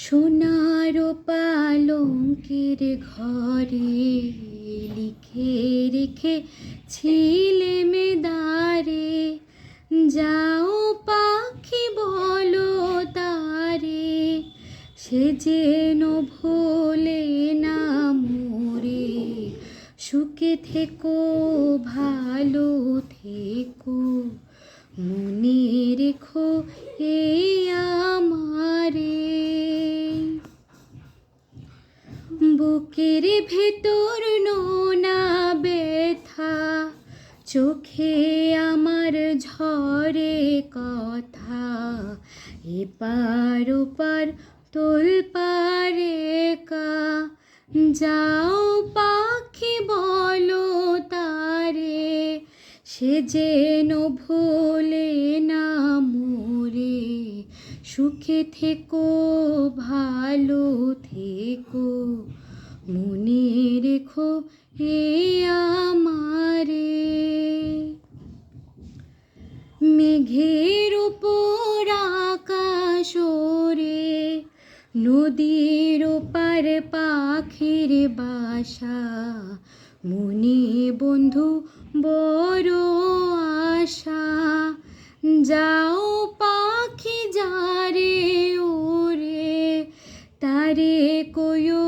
সোনার পালঙ্কের ঘরে লিখে রেখেছিলে মেদারে, যাও পাখি বলো তারে, সে যেন ভোলে না মোরে। সুখে থেকো ভালো থেকো, মনে রেখো এই আমারে। বুকের ভেতর নোনা ব্যথা, চোখে আমার ঝরে কথা, এপার ওপার তোলপাড়ে কা, যাও পাখি বলো তারে, সে যেন ভোলে না মোরে। সুখে থেকো ভালো থেকো, মনে রেখো এই আমারে। মেঘের উপর আকাশ ওরে, নদীর ওপার পাখির বাসা, মনে বন্ধু বড় আশা, যাও পাখি যারে ওরে, তারে কয়ো